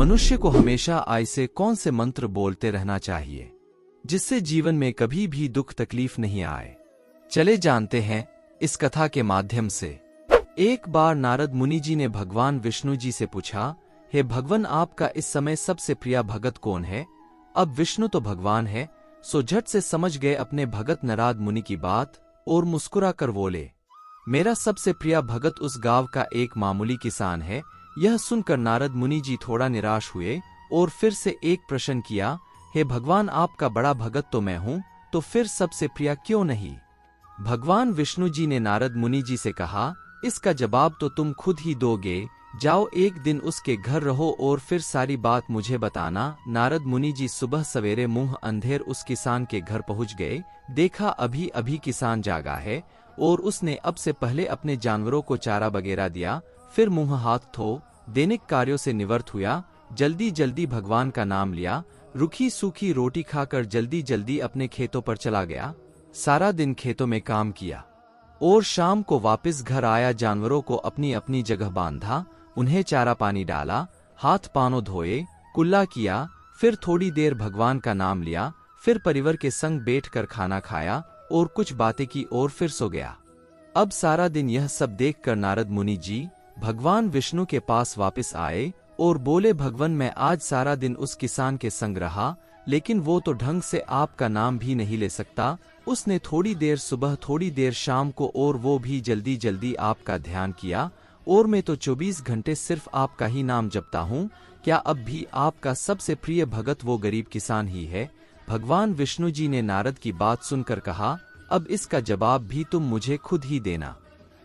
मनुष्य को हमेशा ऐसे कौन से मंत्र बोलते रहना चाहिए जिससे जीवन में कभी भी दुख तकलीफ नहीं आए? चले जानते हैं इस कथा के माध्यम से। एक बार नारद मुनि जी ने भगवान विष्णु जी से पूछा, हे भगवान, आपका इस समय सबसे प्रिय भगत कौन है? अब विष्णु तो भगवान है, सो झट से समझ गए अपने भगत नारद मुनि की बात और मुस्कुरा कर बोले, मेरा सबसे प्रिय भगत उस गांव का एक मामूली किसान है। यह सुनकर नारद मुनि जी थोड़ा निराश हुए और फिर से एक प्रश्न किया, हे भगवान, आपका बड़ा भगत तो मैं हूं, तो फिर सबसे प्रिय क्यों नहीं? भगवान विष्णु जी ने नारद मुनि जी से कहा, इसका जवाब तो तुम खुद ही दोगे। जाओ एक दिन उसके घर रहो और फिर सारी बात मुझे बताना। नारद मुनि जी सुबह सवेरे मुंह अंधेर उस किसान के घर पहुंच गए। देखा अभी अभी किसान जागा है और उसने अब से पहले अपने जानवरों को चारा वगैरह दिया, फिर मुंह हाथ धो दैनिक कार्यों से निवृत्त हुआ। जल्दी जल्दी भगवान का नाम लिया, रूखी सूखी रोटी खाकर जल्दी जल्दी अपने खेतों पर चला गया। सारा दिन खेतों में काम किया और शाम को वापस घर आया। जानवरों को अपनी अपनी जगह बांधा, उन्हें चारा पानी डाला, हाथ पांव धोए, कुल्ला किया, फिर थोड़ी देर भगवान का नाम लिया, फिर परिवार के संग बैठकर खाना खाया और कुछ बातें की और फिर सो गया। अब सारा दिन यह सब देखकर नारद मुनि जी भगवान विष्णु के पास वापस आए और बोले, भगवान, मैं आज सारा दिन उस किसान के संग रहा, लेकिन वो तो ढंग से आपका नाम भी नहीं ले सकता। उसने थोड़ी देर सुबह थोड़ी देर शाम को और वो भी जल्दी जल्दी आपका ध्यान किया, और मैं तो 24 घंटे सिर्फ आपका ही नाम जपता हूँ। क्या अब भी आपका सबसे प्रिय भगत वो गरीब किसान ही है? भगवान विष्णु जी ने नारद की बात सुनकर कहा, अब इसका जवाब भी तुम मुझे खुद ही देना।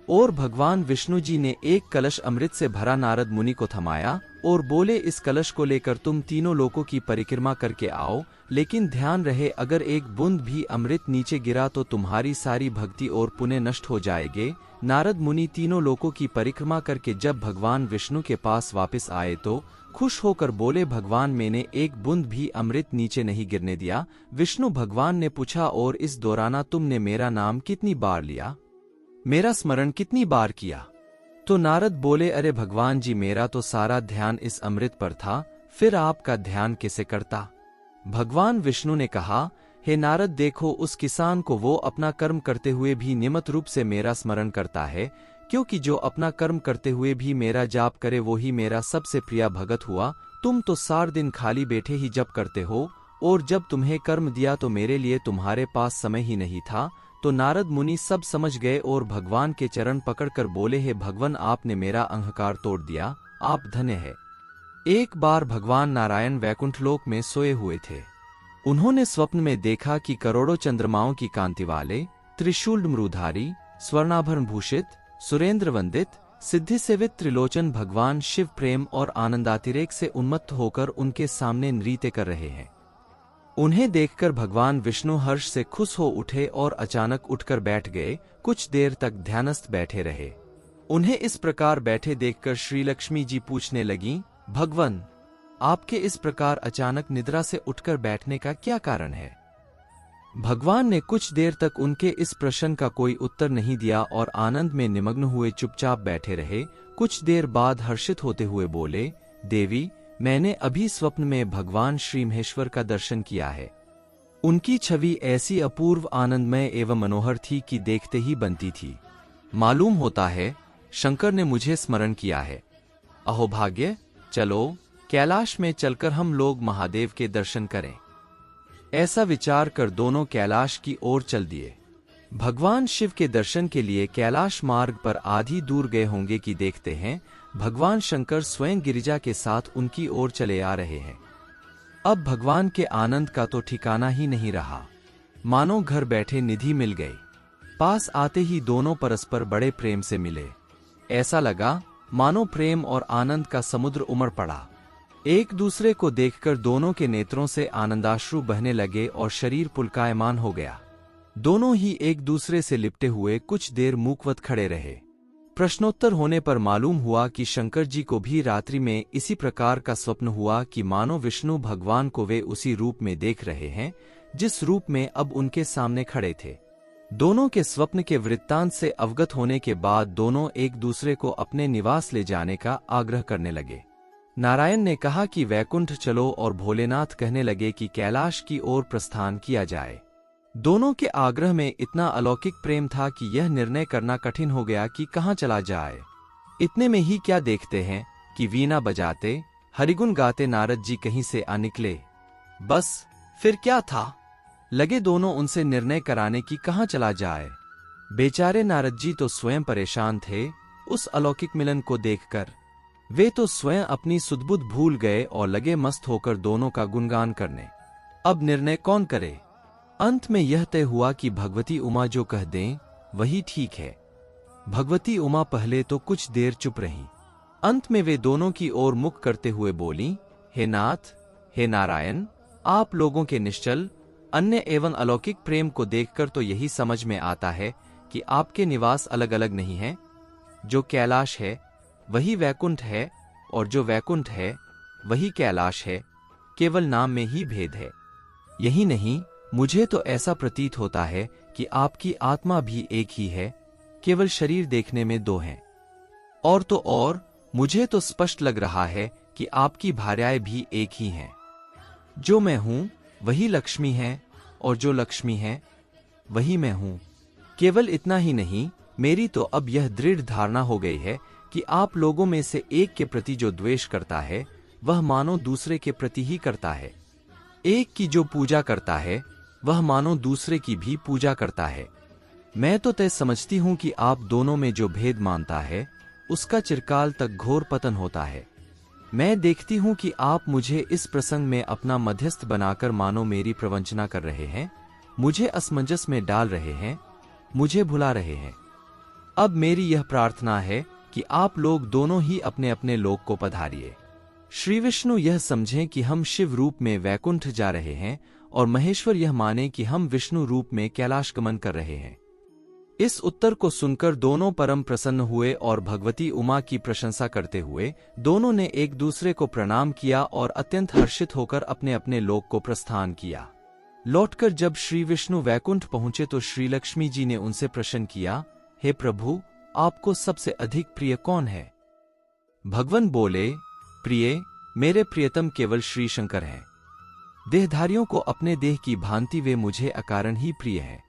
और भगवान विष्णु जी ने एक कलश अमृत से भरा नारद मुनि को थमाया और बोले, इस कलश को लेकर तुम तीनों लोकों की परिक्रमा करके आओ, लेकिन ध्यान रहे अगर एक बूंद भी अमृत नीचे गिरा तो तुम्हारी सारी भक्ति और पुण्य नष्ट हो जाएंगे। नारद मुनि तीनों लोकों की परिक्रमा करके जब भगवान विष्णु के पास वापस आए तो खुश होकर बोले, भगवान, मैंने एक बूंद भी अमृत नीचे नहीं गिरने दिया। विष्णु भगवान ने पूछा, और इस दौरान तुमने मेरा नाम कितनी बार लिया, मेरा स्मरण कितनी बार किया? तो नारद बोले, अरे भगवान जी, मेरा तो सारा ध्यान इस अमृत पर था, फिर आपका ध्यान कैसे करता? भगवान विष्णु ने कहा, हे नारद, देखो उस किसान को वो अपना कर्म करते हुए भी नियमित रूप से मेरा स्मरण करता है, क्योंकि जो अपना कर्म करते हुए भी मेरा जाप करे वो ही मेरा सबसे प्रिय भगत हुआ। तुम तो सारा दिन खाली बैठे ही जप करते हो, और जब तुम्हें कर्म दिया तो मेरे लिए तुम्हारे पास समय ही नहीं था। तो नारद मुनि सब समझ गए और भगवान के चरण पकड़कर बोले, हे भगवान, आपने मेरा अहंकार तोड़ दिया, आप धन्य है। एक बार भगवान नारायण वैकुंठ लोक में सोए हुए थे। उन्होंने स्वप्न में देखा कि करोड़ों चंद्रमाओं की कांति वाले, त्रिशूल मृधारी, स्वर्णाभरण भूषित, सुरेंद्र वंदित, सिद्धि सेवित त्रिलोचन भगवान शिव प्रेम और आनंदातिरेक से उन्मत्त होकर उनके सामने नृत्य कर रहे हैं। उन्हें देखकर भगवान विष्णु हर्ष से खुश हो उठे और अचानक उठकर बैठ गए। कुछ देर तक ध्यानस्थ बैठे रहे। उन्हें इस प्रकार बैठे देखकर श्री लक्ष्मी जी पूछने लगीं, भगवान, आपके इस प्रकार अचानक निद्रा से उठकर बैठने का क्या कारण है? भगवान ने कुछ देर तक उनके इस प्रश्न का कोई उत्तर नहीं दिया और आनंद में निमग्न हुए चुपचाप बैठे रहे। कुछ देर बाद हर्षित होते हुए बोले, देवी, मैंने अभी स्वप्न में भगवान श्री महेश्वर का दर्शन किया है। उनकी छवि ऐसी अपूर्व, आनंदमय एवं मनोहर थी कि देखते ही बनती थी। मालूम होता है शंकर ने मुझे स्मरण किया है। अहोभाग्य, चलो कैलाश में चलकर हम लोग महादेव के दर्शन करें। ऐसा विचार कर दोनों कैलाश की ओर चल दिए। भगवान शिव के दर्शन के लिए कैलाश मार्ग पर आधी दूर गए होंगे कि देखते हैं भगवान शंकर स्वयं गिरिजा के साथ उनकी ओर चले आ रहे हैं। अब भगवान के आनंद का तो ठिकाना ही नहीं रहा, मानो घर बैठे निधि मिल गई। पास आते ही दोनों परस्पर बड़े प्रेम से मिले। ऐसा लगा मानो प्रेम और आनंद का समुद्र उमड़ पड़ा। एक दूसरे को देखकर दोनों के नेत्रों से आनंदाश्रु बहने लगे और शरीर पुलकायमान हो गया। दोनों ही एक दूसरे से लिपटे हुए कुछ देर मूकवत खड़े रहे। प्रश्नोत्तर होने पर मालूम हुआ कि शंकर जी को भी रात्रि में इसी प्रकार का स्वप्न हुआ कि मानो विष्णु भगवान को वे उसी रूप में देख रहे हैं जिस रूप में अब उनके सामने खड़े थे। दोनों के स्वप्न के वृत्तांत से अवगत होने के बाद दोनों एक दूसरे को अपने निवास ले जाने का आग्रह करने लगे। नारायण ने कहा कि वैकुंठ चलो और भोलेनाथ कहने लगे कि कैलाश की ओर प्रस्थान किया जाए। दोनों के आग्रह में इतना अलौकिक प्रेम था कि यह निर्णय करना कठिन हो गया कि कहाँ चला जाए। इतने में ही क्या देखते हैं कि वीणा बजाते, हरिगुण गाते नारद जी कहीं से आ निकले। बस फिर क्या था, लगे दोनों उनसे निर्णय कराने की कहाँ चला जाए। बेचारे नारद जी तो स्वयं परेशान थे उस अलौकिक मिलन को देखकर। वे तो स्वयं अपनी सुधबुद्ध भूल गए और लगे मस्त होकर दोनों का गुणगान करने। अब निर्णय कौन करे। अंत में यह तय हुआ कि भगवती उमा जो कह दें वही ठीक है। भगवती उमा पहले तो कुछ देर चुप रहीं। अंत में वे दोनों की ओर मुख करते हुए बोलीं, हे नाथ, हे नारायण, आप लोगों के निश्चल, अन्य एवं अलौकिक प्रेम को देखकर तो यही समझ में आता है कि आपके निवास अलग अलग नहीं हैं। जो कैलाश है वही वैकुंठ है, और जो वैकुंठ है वही कैलाश है, केवल नाम में ही भेद है। यही नहीं, मुझे तो ऐसा प्रतीत होता है कि आपकी आत्मा भी एक ही है, केवल शरीर देखने में दो हैं। और तो और, मुझे तो स्पष्ट लग रहा है कि आपकी भार्याएं भी एक ही हैं। जो मैं हूं वही लक्ष्मी है, और जो लक्ष्मी है वही मैं हूं। केवल इतना ही नहीं, मेरी तो अब यह दृढ़ धारणा हो गई है कि आप लोगों में से एक के प्रति जो द्वेष करता है वह मानो दूसरे के प्रति ही करता है। एक की जो पूजा करता है वह मानो दूसरे की भी पूजा करता है। मैं तो तय समझती हूं कि आप दोनों में जो भेद मानता है उसका चिरकाल तक घोर पतन होता है। मैं देखती हूं कि आप मुझे इस प्रसंग में अपना मध्यस्थ बनाकर मानो मेरी प्रवंचना कर रहे हैं, मुझे असमंजस में डाल रहे हैं, मुझे भुला रहे हैं। अब मेरी यह प्रार्थना है कि आप लोग दोनों ही अपने अपने लोक को पधारिए। श्री विष्णु यह समझें कि हम शिव रूप में वैकुंठ जा रहे हैं, और महेश्वर यह माने कि हम विष्णु रूप में कैलाश गमन कर रहे हैं। इस उत्तर को सुनकर दोनों परम प्रसन्न हुए और भगवती उमा की प्रशंसा करते हुए दोनों ने एक दूसरे को प्रणाम किया और अत्यंत हर्षित होकर अपने अपने लोक को प्रस्थान किया। लौटकर जब श्री विष्णु वैकुंठ पहुंचे तो श्री लक्ष्मी जी ने उनसे प्रश्न किया, हे प्रभु, आपको सबसे अधिक प्रिय कौन है? भगवान बोले, प्रिय, मेरे प्रियतम केवल श्री शंकर हैं। देहधारियों को अपने देह की भांति वे मुझे अकारण ही प्रिय है।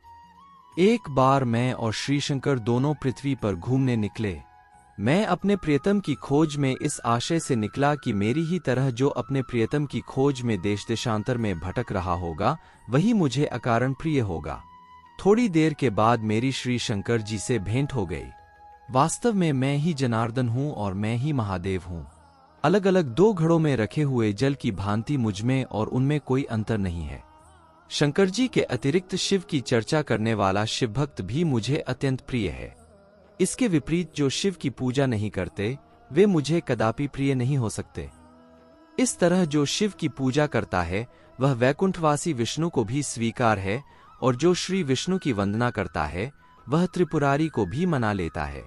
एक बार मैं और श्री शंकर दोनों पृथ्वी पर घूमने निकले। मैं अपने प्रियतम की खोज में इस आशय से निकला कि मेरी ही तरह जो अपने प्रियतम की खोज में देश देशांतर में भटक रहा होगा वही मुझे अकारण प्रिय होगा। थोड़ी देर के बाद मेरी श्री शंकर जी से भेंट हो गई। वास्तव में मैं ही जनार्दन हूं और मैं ही महादेव हूं। अलग अलग दो घड़ों में रखे हुए जल की भांति मुझमें और उनमें कोई अंतर नहीं है। शंकर जी के अतिरिक्त शिव की चर्चा करने वाला शिव भक्त भी मुझे अत्यंत प्रिय है। इसके विपरीत जो शिव की पूजा नहीं करते वे मुझे कदापि प्रिय नहीं हो सकते। इस तरह जो शिव की पूजा करता है वह वैकुंठवासी विष्णु को भी स्वीकार है, और जो श्री विष्णु की वंदना करता है वह त्रिपुरारी को भी मना लेता है।